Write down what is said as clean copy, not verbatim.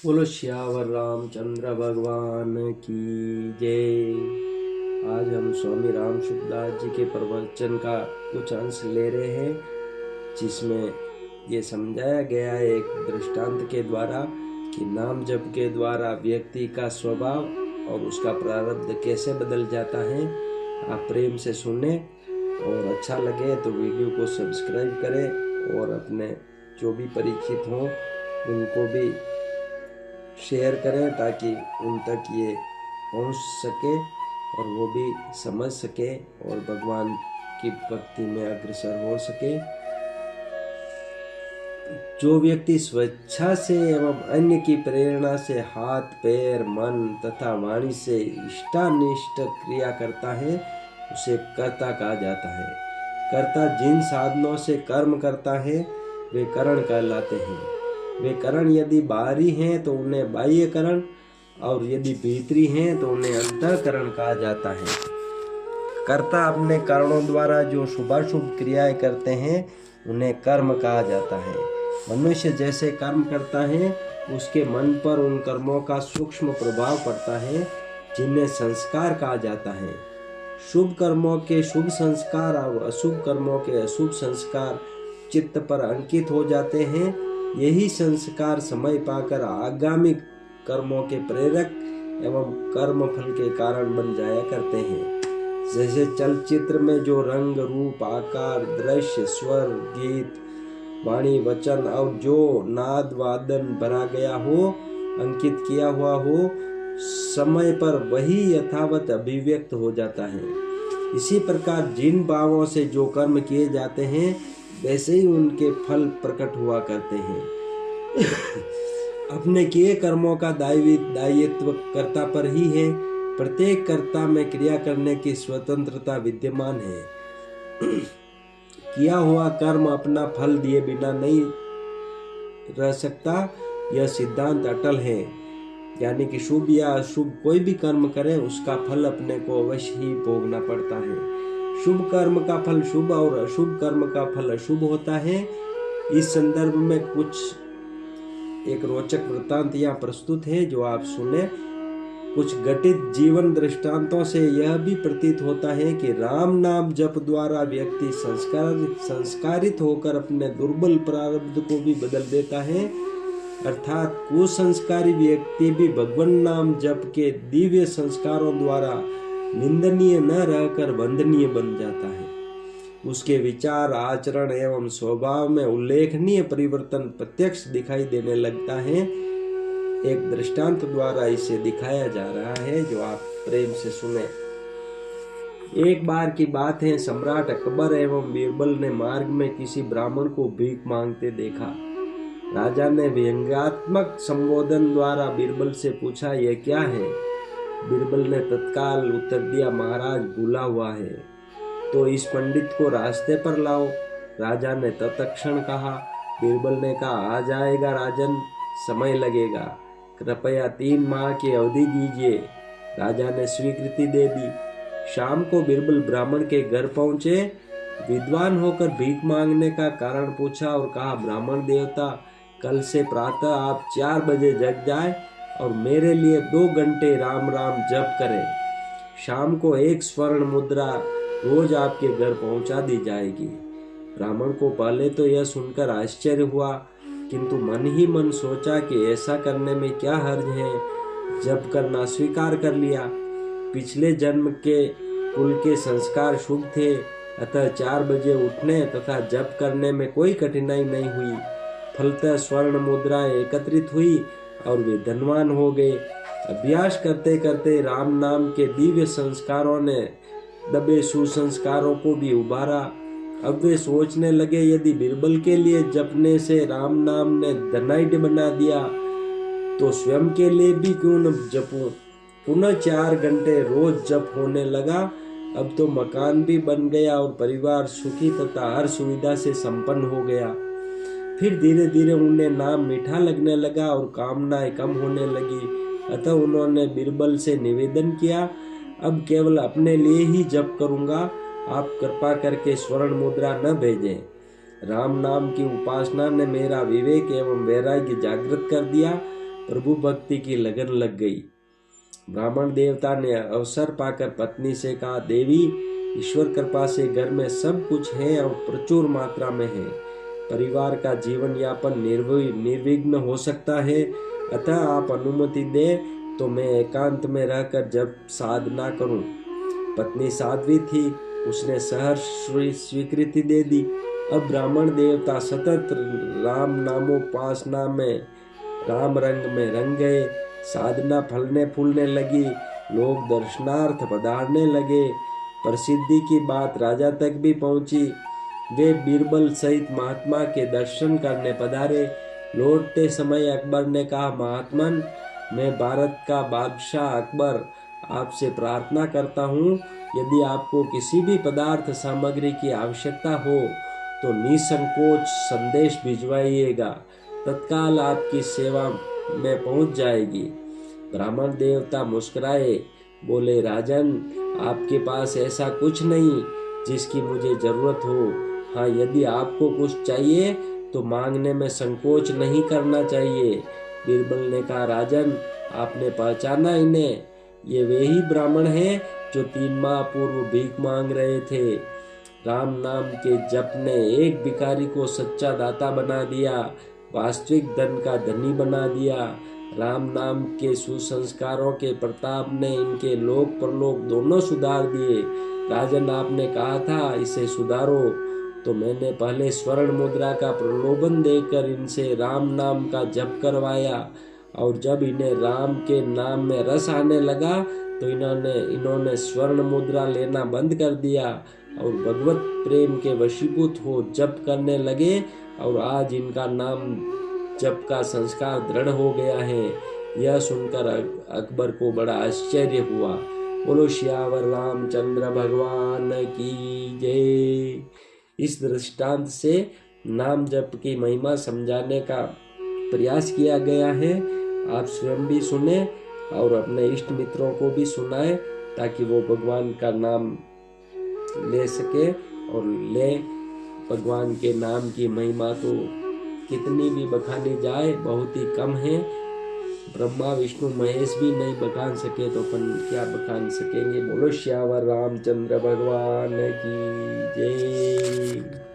बोलो श्यावर रामचंद्र भगवान की जय। आज हम स्वामी राम सुखदास जी के प्रवचन का कुछ अंश ले रहे हैं, जिसमें ये समझाया गया है एक दृष्टांत के द्वारा कि नाम जप के द्वारा व्यक्ति का स्वभाव और उसका प्रारब्ध कैसे बदल जाता है। आप प्रेम से सुने और अच्छा लगे तो वीडियो को सब्सक्राइब करें और अपने जो भी परिचित हों उनको भी शेयर करें ताकि उन तक ये पहुंच सके और वो भी समझ सके और भगवान की भक्ति में अग्रसर हो सके। जो व्यक्ति स्वेच्छा से एवं अन्य की प्रेरणा से हाथ पैर मन तथा वाणी से इष्टानिष्ट क्रिया करता है उसे कर्ता कहा जाता है। कर्ता जिन साधनों से कर्म करता है वे करण कहलाते हैं। वे करण यदि बाहरी हैं तो उन्हें बाह्य करण और यदि भीतरी हैं तो उन्हें अंतःकरण कहा जाता है। कर्ता अपने करणों द्वारा जो शुभाशुभ क्रियाएं करते हैं उन्हें कर्म कहा जाता है। मनुष्य जैसे कर्म करता है उसके मन पर उन कर्मों का सूक्ष्म प्रभाव पड़ता है, जिन्हें संस्कार कहा जाता है। शुभ कर्मों के शुभ संस्कार और अशुभ कर्मों के अशुभ संस्कार चित्त पर अंकित हो जाते हैं। यही संस्कार समय पाकर आगामी कर्मों के प्रेरक एवं कर्म फल के कारण बन जाया करते हैं। जैसे चलचित्र में जो रंग रूप आकार दृश्य स्वर गीत वाणी वचन और जो नाद वादन भरा गया हो अंकित किया हुआ हो समय पर वही यथावत अभिव्यक्त हो जाता है। इसी प्रकार जिन भावों से जो कर्म किए जाते हैं वैसे ही उनके फल प्रकट हुआ करते हैं। अपने किए कर्मों का दायित्व कर्ता पर ही है। प्रत्येक कर्ता में क्रिया करने की स्वतंत्रता विद्यमान है। किया हुआ कर्म अपना फल दिए बिना नहीं रह सकता, यह सिद्धांत अटल है। यानी कि शुभ या अशुभ कोई भी कर्म करें उसका फल अपने को अवश्य ही भोगना पड़ता है। शुभ कर्म का फल शुभ और अशुभ कर्म का फल अशुभ होता है। इस संदर्भ में कुछ एक रोचक वृत्तांत यहाँ प्रस्तुत है जो आप सुने। कुछ घटित जीवन दृष्टांतों से यह भी प्रतीत होता है कि राम नाम जप द्वारा व्यक्ति संस्कारित होकर अपने दुर्बल प्रारब्ध को भी बदल देता है। अर्थात कुसंस्कारी व्यक्ति भी भगवान नाम जप के दिव्य संस्कारों द्वारा निंदनीय न रहकर वंदनीय बन जाता है। उसके विचार आचरण एवं स्वभाव में उल्लेखनीय परिवर्तन प्रत्यक्ष दिखाई देने लगता है। एक दृष्टांत द्वारा इसे दिखाया जा रहा है जो आप प्रेम से सुने। एक बार की बात है, सम्राट अकबर एवं बीरबल ने मार्ग में किसी ब्राह्मण को भीख मांगते देखा। राजा ने व्यंग्यात्मक संबोधन द्वारा बीरबल से पूछा, यह क्या है? बीरबल ने तत्काल उत्तर दिया, महाराज भूला हुआ है तो इस पंडित को रास्ते पर लाओ। राजा ने तत्क्षण कहा। बीरबल ने कहा, आ जाएगा राजन, समय लगेगा, कृपया 3 माह की अवधि दीजिए। राजा ने स्वीकृति दे दी। शाम को बीरबल ब्राह्मण के घर पहुंचे। विद्वान होकर भीख मांगने का कारण पूछा और कहा, ब्राह्मण देवता, कल से प्रातः आप 4 बजे जग जाए और मेरे लिए 2 घंटे राम राम जप करें। शाम को 1 स्वर्ण मुद्रा रोज आपके घर पहुंचा दी जाएगी। ब्राह्मण को पहले तो यह सुनकर आश्चर्य हुआ, किंतु मन ही मन सोचा कि ऐसा करने में क्या हर्ज है। जप करना स्वीकार कर लिया। पिछले जन्म के कुल के संस्कार शुभ थे, अतः 4 बजे उठने तथा जप करने में कोई कठिनाई नहीं हुई। फलतः स्वर्ण मुद्राएं एकत्रित हुई और वे धनवान हो गए। अभ्यास करते करते राम नाम के दिव्य संस्कारों ने दबे सुसंस्कारों को भी उबारा। अब वे सोचने लगे, यदि बीरबल के लिए जपने से राम नाम ने धनाढ्य बना दिया तो स्वयं के लिए भी क्यों न जपूं। पुनः 4 घंटे रोज जप होने लगा। अब तो मकान भी बन गया और परिवार सुखी तथा हर सुविधा से संपन्न हो गया। फिर धीरे धीरे उन्हें नाम मीठा लगने लगा और कामनाएं कम होने लगी। अतः उन्होंने बीरबल से निवेदन किया, अब केवल अपने लिए ही जप करूंगा, आप कृपा करके स्वर्ण मुद्रा न भेजें। राम नाम की उपासना ने मेरा विवेक एवं वैराग्य जागृत कर दिया। प्रभु भक्ति की लगन लग गई। ब्राह्मण देवता ने अवसर पाकर पत्नी से कहा, देवी, ईश्वर कृपा से घर में सब कुछ है और प्रचुर मात्रा में है। परिवार का जीवन यापन निर्विघ्न हो सकता है। अतः आप अनुमति दे तो मैं एकांत में रहकर जब साधना करूं। पत्नी साध्वी थी, उसने सहर्ष स्वीकृति दे दी। अब ब्राह्मण देवता सतत राम नामोपासना में, राम रंग में रंग गए। साधना फलने फूलने लगी, लोग दर्शनार्थ पधारने लगे। प्रसिद्धि की बात राजा तक भी पहुंची। वे बीरबल सहित महात्मा के दर्शन करने पधारे। लौटते समय अकबर ने कहा, महात्मन, मैं भारत का बादशाह अकबर आपसे प्रार्थना करता हूँ, यदि आपको किसी भी पदार्थ सामग्री की आवश्यकता हो तो निसंकोच संदेश भिजवाइएगा, तत्काल आपकी सेवा में पहुंच जाएगी। ब्राह्मण देवता मुस्कुराए, बोले, राजन, आपके पास ऐसा कुछ नहीं जिसकी मुझे जरूरत हो। हाँ, यदि आपको कुछ चाहिए तो मांगने में संकोच नहीं करना चाहिए। बीरबल ने कहा, राजन, आपने पहचाना इन्हें? ये वे ही ब्राह्मण हैं जो 3 माह पूर्व भीख मांग रहे थे। राम नाम के जप ने एक भिखारी को सच्चा दाता बना दिया, वास्तविक धन का धनी बना दिया। राम नाम के सुसंस्कारों के प्रताप ने इनके लोक परलोक दोनों सुधार दिए। राजन, आपने कहा था इसे सुधारो, तो मैंने पहले स्वर्ण मुद्रा का प्रलोभन देकर इनसे राम नाम का जप करवाया, और जब इन्हें राम के नाम में रस आने लगा तो इन्होंने स्वर्ण मुद्रा लेना बंद कर दिया और भगवत प्रेम के वशीभूत हो जप करने लगे, और आज इनका नाम जप का संस्कार दृढ़ हो गया है। यह सुनकर अकबर को बड़ा आश्चर्य हुआ। बोलो श्यावर रामचंद्र भगवान की जय। इस दृष्टांत से नाम जप की महिमा समझाने का प्रयास किया गया है। आप स्वयं भी सुने और अपने इष्ट मित्रों को भी सुनाएं, ताकि वो भगवान का नाम ले सके और ले। भगवान के नाम की महिमा तो कितनी भी बखानी जाए बहुत ही कम है। ब्रह्मा विष्णु महेश भी नहीं बखान सके तो अपन क्या बखान सकेंगे। बोलो श्यावर रामचंद्र भगवान की जय।